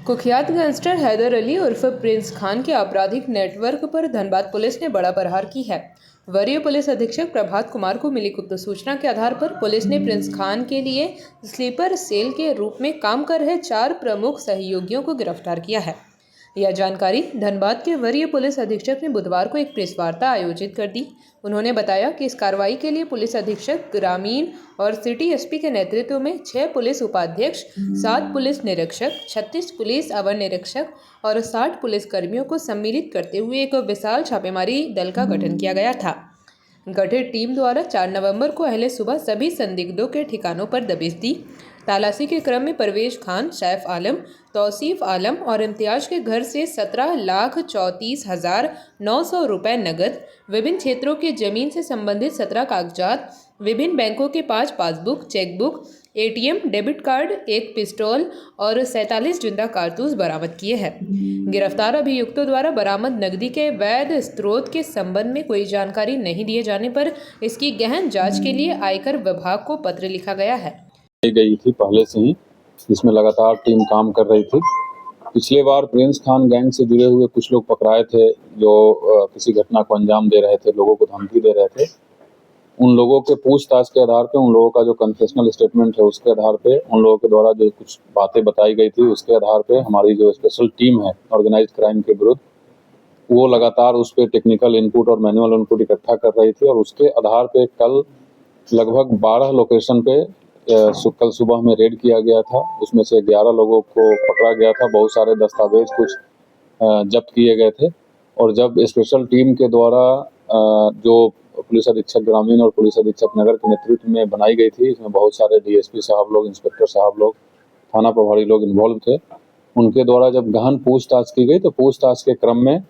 कुख्यात गैंगस्टर हैदर अली उर्फ प्रिंस खान के आपराधिक नेटवर्क पर धनबाद पुलिस ने बड़ा प्रहार की है। वरीय पुलिस अधीक्षक प्रभात कुमार को मिली गुप्त सूचना के आधार पर पुलिस ने प्रिंस खान के लिए स्लीपर सेल के रूप में काम कर रहे 4 प्रमुख सहयोगियों को गिरफ्तार किया है। यह जानकारी धनबाद के वरीय पुलिस अधीक्षक ने बुधवार को एक प्रेस वार्ता आयोजित कर दी। उन्होंने बताया कि इस कार्रवाई के लिए पुलिस अधीक्षक ग्रामीण और सिटी एसपी के नेतृत्व में 6 पुलिस उपाध्यक्ष, 7 पुलिस निरीक्षक, 36 पुलिस अवर निरीक्षक और 60 पुलिस कर्मियों को सम्मिलित करते हुए एक विशाल छापेमारी दल का गठन किया गया था। गठित टीम द्वारा 4 नवंबर को अहले सुबह सभी संदिग्धों के ठिकानों पर दबिश दी। तलाशी के क्रम में परवेज खान, सैफ आलम, तौसीफ आलम और इम्तियाज के घर से 17,34,900 रुपए नगद, विभिन्न क्षेत्रों के जमीन से संबंधित 17 कागजात, विभिन्न बैंकों के 5 passbook, chequebook, ATM, debit card, एक पिस्तौल और 47 जिंदा कारतूस बरामद किए हैं। गिरफ्तार अभियुक्तों द्वारा बरामद नकदी के वैध स्रोत के संबंध में कोई जानकारी नहीं दिए जाने पर इसकी गहन जांच के लिए आयकर विभाग को पत्र लिखा गया है। गई थी पहले से ही, इसमें लगातार टीम काम कर रही थी। पिछले बार प्रिंस खान गैंग से जुड़े हुए कुछ लोग पकड़ाए थे जो किसी घटना को अंजाम दे रहे थे, लोगों को धमकी दे रहे थे। उन लोगों के पूछताछ के आधार पे, उन लोगों का जो कन्फेशनल स्टेटमेंट है उसके आधार पे, उन लोगों के द्वारा जो कुछ बातें बताई गई थी उसके आधार पे हमारी जो स्पेशल टीम है ऑर्गेनाइज्ड क्राइम के विरुद्ध, वो लगातार उस पर टेक्निकल इनपुट और मैनुअल इनपुट इकट्ठा कर रही थी। और उसके आधार पे कल लगभग 12 लोकेशन पे कल सुबह में रेड किया गया था। उसमें से 11 लोगों को पकड़ा गया था। बहुत सारे दस्तावेज कुछ जब्त किए गए थे। और जब स्पेशल टीम के द्वारा जो पुलिस अधीक्षक ग्रामीण और पुलिस अधीक्षक नगर के नेतृत्व में बनाई गई थी, इसमें बहुत सारे डीएसपी साहब लोग, इंस्पेक्टर साहब लोग, थाना प्रभारी लोग इन्वॉल्व थे। उनके द्वारा जब गहन पूछताछ की गई तो पूछताछ के क्रम में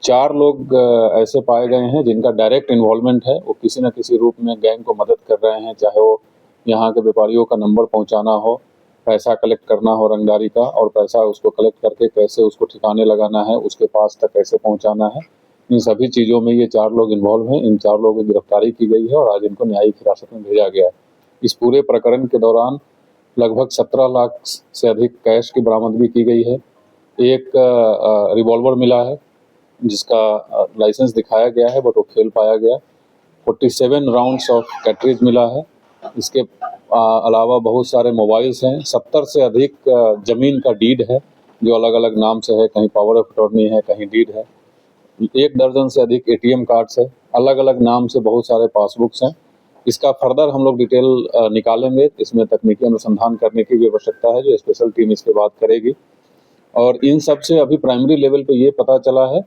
4 लोग ऐसे पाए गए हैं जिनका डायरेक्ट इन्वॉल्वमेंट है। वो किसी न किसी रूप में गैंग को मदद कर रहे हैं, चाहे वो यहाँ के व्यापारियों का नंबर पहुँचाना हो, पैसा कलेक्ट करना हो रंगदारी का, और पैसा उसको कलेक्ट करके कैसे उसको ठिकाने लगाना है, उसके पास तक कैसे पहुँचाना है, इन सभी चीज़ों में ये 4 लोग इन्वॉल्व हैं। इन 4 लोगों की गिरफ्तारी की गई है और आज इनको न्यायिक हिरासत में भेजा गया है। इस पूरे प्रकरण के दौरान लगभग 17 लाख से अधिक कैश की बरामदगी की गई है। एक रिवॉल्वर मिला है जिसका लाइसेंस दिखाया गया है बट वो फेल पाया गया। 47 राउंड्स ऑफ कैट्रिज मिला है। इसके अलावा बहुत सारे मोबाइल्स हैं। 70 से अधिक ज़मीन का डीड है जो अलग अलग नाम से है, कहीं पावर ऑफ अटॉर्नी है, कहीं डीड है। 1 दर्जन से अधिक एटीएम कार्ड्स है, अलग अलग नाम से बहुत सारे पासबुक्स हैं। इसका फर्दर हम लोग डिटेल निकालेंगे। इसमें तकनीकी अनुसंधान करने की भी आवश्यकता है जो स्पेशल टीम इसके बाद करेगी। और इन सब से अभी प्राइमरी लेवल पे ये पता चला है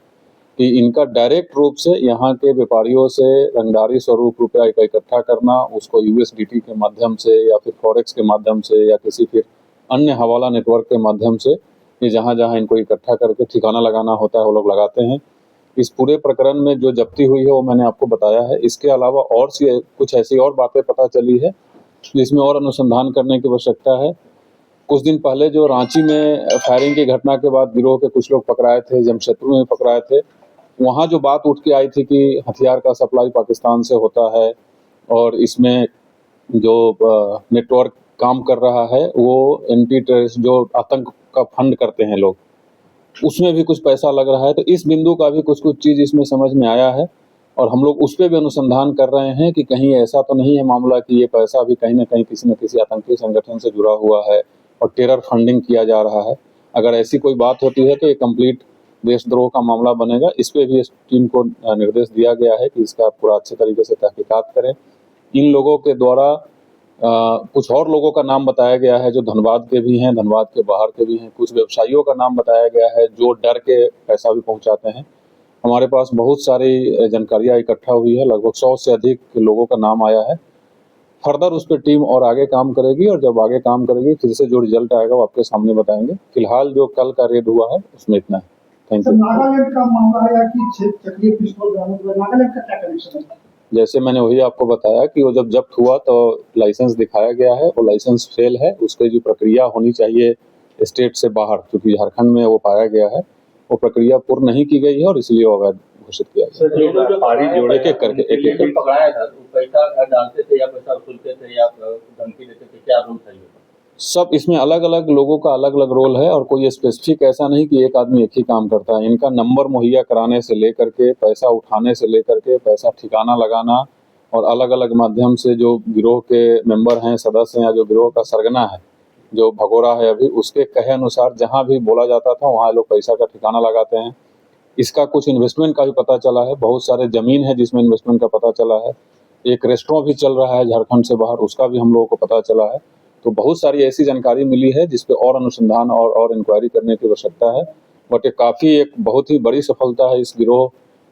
कि इनका डायरेक्ट रूप से यहाँ के व्यापारियों से रंगदारी स्वरूप रुपया इकट्ठा करना, उसको यूएसडीटी के माध्यम से या फिर फॉरेक्स के माध्यम से या किसी फिर अन्य हवाला नेटवर्क के माध्यम से, ये जहाँ जहाँ इनको इकट्ठा करके ठिकाना लगाना होता है वो लोग लगाते हैं। इस पूरे प्रकरण में जो जब्ती हुई है वो मैंने आपको बताया है। इसके अलावा और कुछ ऐसी और बातें पता चली है जिसमें और अनुसंधान करने की आवश्यकता है। कुछ दिन पहले जो रांची में फायरिंग की घटना के बाद गिरोह के कुछ लोग पकड़ाए थे, जमशेदपुर में पकड़ाए थे, वहाँ जो बात उठ के आई थी कि हथियार का सप्लाई पाकिस्तान से होता है और इसमें जो नेटवर्क काम कर रहा है वो एंटी टेररिस्ट जो आतंक का फंड करते हैं लोग, उसमें भी कुछ पैसा लग रहा है। तो इस बिंदु का भी कुछ चीज़ इसमें समझ में आया है और हम लोग उस पर भी अनुसंधान कर रहे हैं कि कहीं ऐसा तो नहीं है मामला कि ये पैसा भी कहीं ना कहीं किसी न किसी आतंकी संगठन से जुड़ा हुआ है और टेरर फंडिंग किया जा रहा है। अगर ऐसी कोई बात होती है तो ये कंप्लीट देशद्रोह का मामला बनेगा। इस पर भी इस टीम को निर्देश दिया गया है कि इसका पूरा अच्छे तरीके से तहकीकात करें। इन लोगों के द्वारा कुछ और लोगों का नाम बताया गया है जो धनबाद के भी हैं, धनबाद के बाहर के भी हैं। कुछ व्यवसायियों का नाम बताया गया है जो डर के पैसा भी पहुंचाते हैं। हमारे पास बहुत सारी जानकारियाँ इकट्ठा हुई है, लगभग 100 से अधिक लोगों का नाम आया है। फर्दर उस पर टीम और आगे काम करेगी और जब आगे काम करेगी फिर से जो रिजल्ट आएगा वो आपके सामने बताएंगे। फिलहाल जो कल का रेड हुआ है उसमें इतना है। Thank you. नागालैंड का मामला है या कि चक्रीय पिस्तौल बरामद हुआ, नागालैंड का क्या कनेक्शन है? जैसे मैंने वही आपको बताया कि वो जब जब्त हुआ तो लाइसेंस दिखाया गया है, वो लाइसेंस फेल है। उसकी जो प्रक्रिया होनी चाहिए स्टेट से बाहर, क्योंकि झारखंड में वो पाया गया है, वो प्रक्रिया पूर्ण नहीं की गई है और इसलिए वो अवैध घोषित किया गया। एक एक करके पकड़ाया था, पैसा डालते थे या पैसा वसूलते थे या धमकी देते थे, क्या रूल था? सब इसमें अलग अलग लोगों का अलग अलग रोल है और कोई स्पेसिफिक ऐसा नहीं कि एक आदमी एक ही काम करता है। इनका नंबर मुहैया कराने से लेकर के, पैसा उठाने से लेकर के, पैसा ठिकाना लगाना और अलग अलग माध्यम से जो गिरोह के मेंबर हैं, सदस्य हैं, या जो गिरोह का सरगना है, जो भगोड़ा है अभी, उसके कहे अनुसार जहाँ भी बोला जाता था वहाँ लोग पैसा का ठिकाना लगाते हैं। इसका कुछ इन्वेस्टमेंट का भी पता चला है, बहुत सारे ज़मीन है जिसमें इन्वेस्टमेंट का पता चला है। एक रेस्टोरेंट भी चल रहा है झारखंड से बाहर, उसका भी हम लोगों को पता चला है। तो बहुत सारी ऐसी जानकारी मिली है जिस पे और अनुसंधान और इंक्वायरी करने की आवश्यकता है। बट एक बहुत ही बड़ी सफलता है इस गिरोह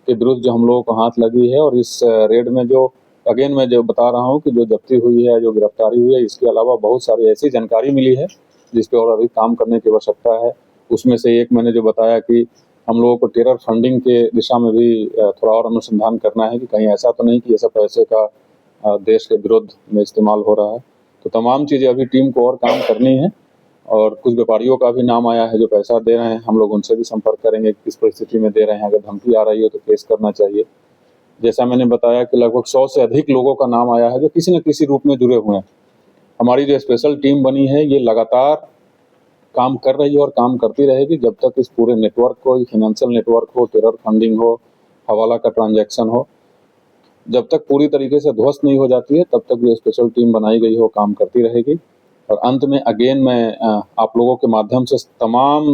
के विरुद्ध जो हम लोगों को हाथ लगी है। और इस रेड में जो अगेन मैं जो बता रहा हूँ कि जो जब्ती हुई है, जो गिरफ्तारी हुई है, इसके अलावा बहुत सारी ऐसी जानकारी मिली है जिस पे और अधिक काम करने की आवश्यकता है। उसमें से एक मैंने जो बताया कि हम लोगों को टेरर फंडिंग के दिशा में भी थोड़ा और अनुसंधान करना है कि कहीं ऐसा तो नहीं कि ये सब पैसे का देश के विरुद्ध में इस्तेमाल हो रहा है। तो तमाम चीज़ें अभी टीम को और काम करनी है। और कुछ व्यापारियों का भी नाम आया है जो पैसा दे रहे हैं, हम लोग उनसे भी संपर्क करेंगे किस परिस्थिति में दे रहे हैं। अगर धमकी आ रही है तो केस करना चाहिए। जैसा मैंने बताया कि लगभग 100 से अधिक लोगों का नाम आया है जो किसी न किसी रूप में जुड़े हुए हैं। हमारी जो स्पेशल टीम बनी है ये लगातार काम कर रही है और काम करती रहेगी जब तक इस पूरे नेटवर्क को, फाइनेंशियल नेटवर्क हो, टेरर फंडिंग हो, हवाला का ट्रांजैक्शन हो, जब तक पूरी तरीके से ध्वस्त नहीं हो जाती है तब तक जो स्पेशल टीम बनाई गई हो काम करती रहेगी। और अंत में अगेन मैं आप लोगों के माध्यम से तमाम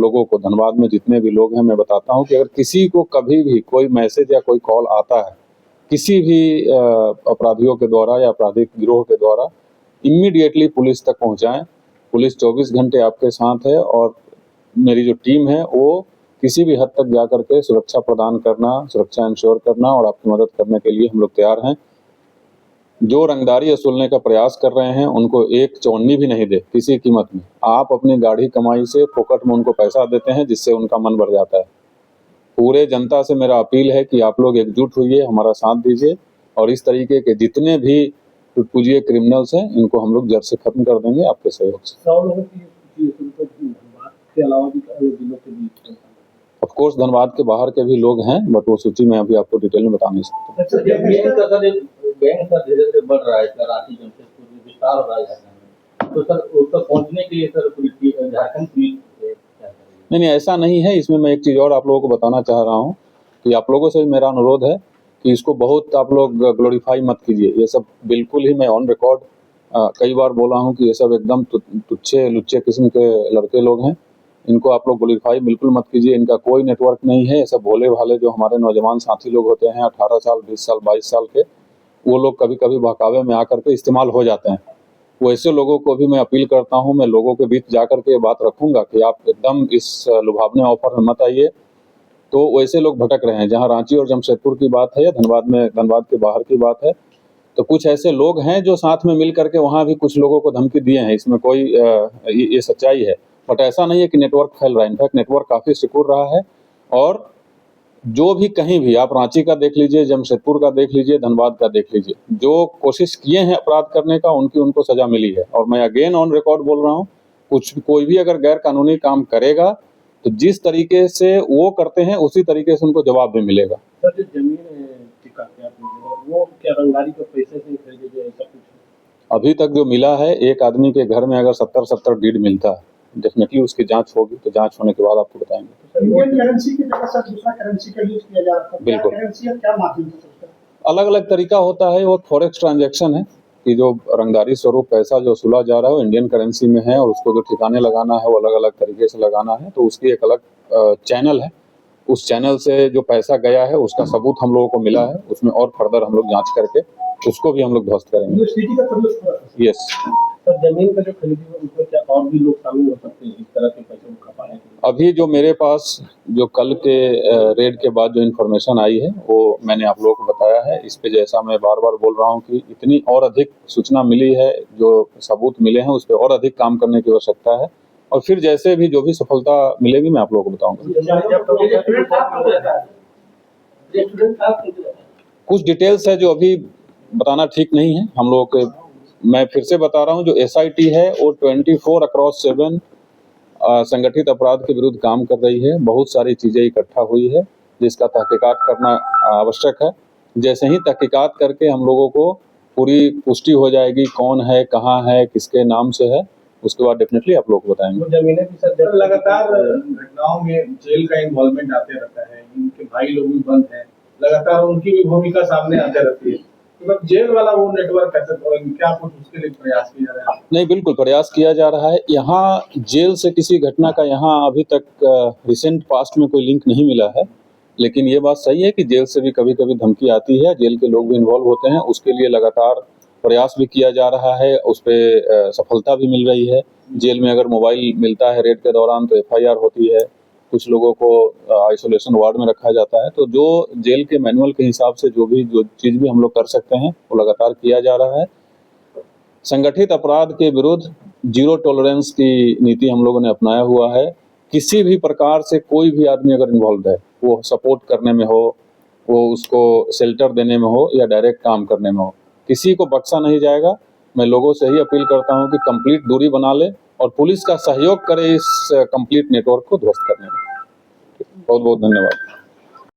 लोगों को, धनबाद में जितने भी लोग हैं, मैं बताता हूं कि अगर किसी को कभी भी कोई मैसेज या कोई कॉल आता है किसी भी अपराधियों के द्वारा या आपराधिक गिरोह के द्वारा, इमीडिएटली पुलिस तक पहुंचाएं। पुलिस 24 घंटे आपके साथ है और मेरी जो टीम है वो किसी भी हद तक जा करके सुरक्षा प्रदान करना, सुरक्षा इंश्योर करना और आपकी मदद करने के लिए हम लोग तैयार हैं। जो रंगदारी वसूलने का प्रयास कर रहे हैं उनको एक चौनी भी नहीं दे किसी कीमत में। आप अपनी गाढ़ी कमाई से फोकट में उनको पैसा देते हैं जिससे उनका मन बढ़ जाता है। पूरे जनता से मेरा अपील है कि आप लोग एकजुट होइए, हमारा साथ दीजिए और इस तरीके के जितने भी टुटपुजिए क्रिमिनल्स हैं इनको हम लोग जड़ से खत्म कर देंगे आपके सहयोग से। 100 लोगों की धनबाद के अलावा भी अन्य जिलों के भी ऑफ कोर्स धनबाद के बाहर के भी लोग हैं बट वो सूची में अभी आपको डिटेल में बता नहीं सकता। अच्छा, जब गैंग का धीरे धीरे बढ़ रहा है, रांची जमशेदपुर में विस्तार हो रहा है झारखंड में, तो सर उस तक पहुंचने के लिए सर पुलिस, झारखंड पुलिस क्या करेगी? नहीं, ऐसा नहीं है। इसमें मैं एक चीज़ और आप लोगों को बताना चाह रहा हूँ कि आप लोगों से मेरा अनुरोध है कि इसको बहुत आप लोग ग्लोरीफाई मत कीजिए। ये सब बिल्कुल ही, मैं ऑन रिकॉर्ड कई बार बोला हूँ कि ये सब एकदम तुच्छे लुच्चे किस्म के लड़के लोग हैं। इनको आप लोग ग्लोरीफाई बिल्कुल मत कीजिए। इनका कोई नेटवर्क नहीं है। ये सब भोले भाले जो हमारे नौजवान साथी लोग होते हैं 18 साल, 20 साल, 22 साल के, वो लोग कभी कभी बहकावे में आकर के इस्तेमाल हो जाते हैं। वैसे लोगों को भी मैं अपील करता हूं, मैं लोगों के बीच जाकर के ये बात रखूंगा कि आप एकदम इस लुभावने ऑफर में मत आइए। तो वैसे लोग भटक रहे हैं। जहां रांची और जमशेदपुर की बात है या धनबाद के बाहर की बात है, तो कुछ ऐसे लोग हैं जो साथ में मिल करके वहां भी कुछ लोगों को धमकी दिए हैं। इसमें कोई ये सच्चाई है। बट ऐसा नहीं है कि नेटवर्क फैल रहा है। इनफैक्ट नेटवर्क काफ़ी सिकुड़ रहा है। और जो भी कहीं भी, आप रांची का देख लीजिए, जमशेदपुर का देख लीजिए, धनबाद का देख लीजिए, जो कोशिश किए हैं अपराध करने का उनको सजा मिली है। और मैं अगेन ऑन रिकॉर्ड बोल रहा हूँ, कोई भी अगर गैर कानूनी काम करेगा तो जिस तरीके से वो करते हैं उसी तरीके से उनको जवाब भी मिलेगा। सर जो जमीन टिकाते आप वो क्या रंगदारी के पैसे से खरीदे गए, ऐसा कुछ? अभी तक जो मिला है, एक आदमी के घर में अगर 70 डीड मिलता है, डेफिनेटली उसकी जांच होगी। तो जांच होने के बाद आपको बताएंगे। इंडियन करेंसी की जगह सर दूसरा करेंसी का यूज किया जा रहा है। बिल्कुल। करेंसी और क्या माध्यम से चलता है? अलग अलग तरीका होता है। वो फॉरेक्स ट्रांजैक्शन है कि जो रंगदारी स्वरूप पैसा जो वसूला जा रहा है वो इंडियन करेंसी में है और उसको जो ठिकाने लगाना है वो अलग अलग तरीके से लगाना है। तो उसकी एक अलग चैनल है। उस चैनल से जो पैसा गया है उसका सबूत हम लोगों को मिला है। उसमें और फर्दर हम लोग जांच करके उसको भी हम लोग ध्वस्त करेंगे। यूनिवर्सिटी का प्रवेश हुआ है। यस। सर जमीन का जो खरीदी है उसमें क्या और भी लोग शामिल हो सकते हैं इस तरह के पैसे को खपाने के लिए? अभी जो मेरे पास जो कल के रेड के बाद जो इन्फॉर्मेशन आई है वो मैंने आप लोगों को बताया है। इस पे जैसा मैं बार बार बोल रहा हूँ कि इतनी और अधिक सूचना मिली है, जो सबूत मिले हैं उस पर और अधिक काम करने की आवश्यकता है। और फिर जैसे भी जो भी सफलता मिलेगी मैं आप लोगों को बताऊंगा। कुछ डिटेल्स है जो अभी बताना ठीक नहीं है हम लोगों के। मैं फिर से बता रहा हूँ, जो SIT है वो 24/7 संगठित अपराध के विरुद्ध काम कर रही है। बहुत सारी चीज़ें इकट्ठा हुई है जिसका तहकीकात करना आवश्यक है। जैसे ही तहकीकात करके हम लोगों को पूरी पुष्टि हो जाएगी कौन है, कहाँ है, किसके नाम से है, उसके बाद डेफिनेटली आप लोग को बताएंगे। वो जमीनें भी सर लगातार घटनाओं में जेल का इन्वॉल्वमेंट आते रहता है, इनके भाई लोग भी बंद हैं, लगातार उनकी भी भूमिका सामने आते रहती है, तो मतलब जेल वाला वो नेटवर्क कैसे, क्या कुछ उसके लिए प्रयास किया जा रहा है? नहीं, बिल्कुल प्रयास किया जा रहा है। यहाँ जेल से किसी घटना का यहाँ अभी तक रिसेंट पास्ट में कोई लिंक नहीं मिला है, लेकिन ये बात सही है कि जेल से भी कभी कभी धमकी आती है, जेल के लोग भी इन्वॉल्व होते हैं, उसके लिए लगातार प्रयास भी किया जा रहा है, उस पर सफलता भी मिल रही है। जेल में अगर मोबाइल मिलता है रेड के दौरान तो FIR होती है, कुछ लोगों को आइसोलेशन वार्ड में रखा जाता है। तो जो जेल के मैनुअल के हिसाब से जो चीज़ भी हम लोग कर सकते हैं वो लगातार किया जा रहा है। संगठित अपराध के विरुद्ध जीरो टॉलरेंस की नीति हम लोगों ने अपनाया हुआ है। किसी भी प्रकार से कोई भी आदमी अगर इन्वॉल्व है, वो सपोर्ट करने में हो, वो उसको शेल्टर देने में हो या डायरेक्ट काम करने में हो, किसी को बख्शा नहीं जाएगा। मैं लोगों से ही अपील करता हूं कि कंप्लीट दूरी बना ले और पुलिस का सहयोग करे इस कंप्लीट नेटवर्क को ध्वस्त करने में। बहुत बहुत धन्यवाद।